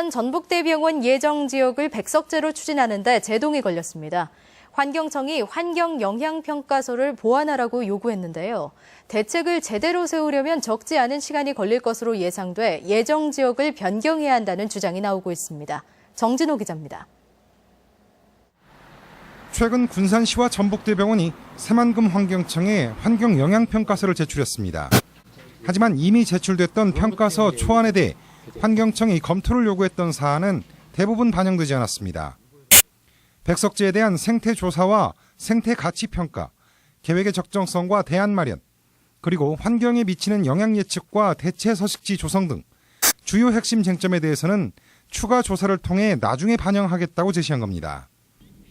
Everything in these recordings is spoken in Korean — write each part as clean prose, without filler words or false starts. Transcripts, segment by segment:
군산 전북대병원 예정지역을 백석제로 추진하는데 제동이 걸렸습니다. 환경청이 환경영향평가서를 보완하라고 요구했는데요. 대책을 제대로 세우려면 적지 않은 시간이 걸릴 것으로 예상돼 예정지역을 변경해야 한다는 주장이 나오고 있습니다. 정진호 기자입니다. 최근 군산시와 전북대병원이 새만금 환경청에 환경영향평가서를 제출했습니다. 하지만 이미 제출됐던 평가서 초안에 대해 환경청이 검토를 요구했던 사안은 대부분 반영되지 않았습니다. 백석지에 대한 생태조사와 생태가치평가, 계획의 적정성과 대안 마련, 그리고 환경에 미치는 영향 예측과 대체 서식지 조성 등 주요 핵심 쟁점에 대해서는 추가 조사를 통해 나중에 반영하겠다고 제시한 겁니다.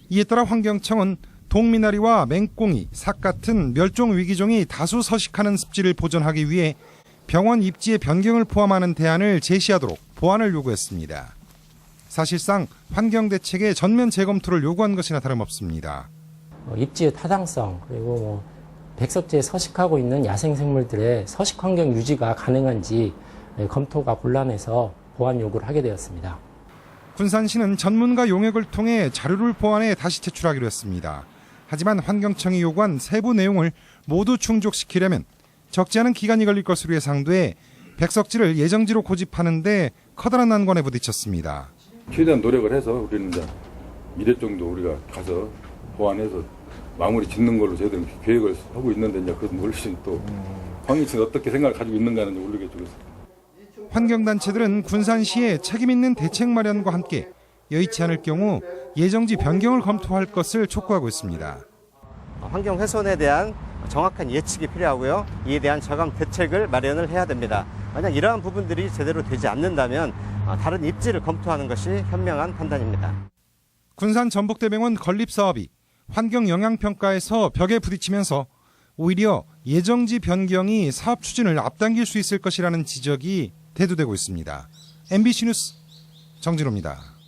이에 따라 환경청은 동미나리와 맹꽁이, 삭 같은 멸종 위기종이 다수 서식하는 습지를 보존하기 위해 병원 입지의 변경을 포함하는 대안을 제시하도록 보완을 요구했습니다. 사실상 환경대책의 전면 재검토를 요구한 것이나 다름없습니다. 입지의 타당성 그리고 백석지에 서식하고 있는 야생생물들의 서식 환경 유지가 가능한지 검토가 곤란해서 보완 요구를 하게 되었습니다. 군산시는 전문가 용역을 통해 자료를 보완해 다시 제출하기로 했습니다. 하지만 환경청이 요구한 세부 내용을 모두 충족시키려면 적지 않은 기간이 걸릴 것으로 예상돼 백석지를 예정지로 고집하는 데 커다란 난관에 부딪혔습니다. 최대한 노력을 해서 우리는 이제 미래 정도 우리가 가서 보완해서 마무리 짓는 걸로 저희들은 계획을 하고 있는데 이제 그것은 훨씬 또 환경청이 어떻게 생각을 가지고 있는가는 모르겠죠. 환경단체들은 군산시의 책임 있는 대책 마련과 함께 여의치 않을 경우 예정지 변경을 검토할 것을 촉구하고 있습니다. 환경 훼손에 대한 정확한 예측이 필요하고요. 이에 대한 저감 대책을 마련을 해야 됩니다. 만약 이러한 부분들이 제대로 되지 않는다면 다른 입지를 검토하는 것이 현명한 판단입니다. 군산 전북대병원 건립사업이 환경영향평가에서 벽에 부딪히면서 오히려 예정지 변경이 사업 추진을 앞당길 수 있을 것이라는 지적이 대두되고 있습니다. MBC 뉴스 정진호입니다.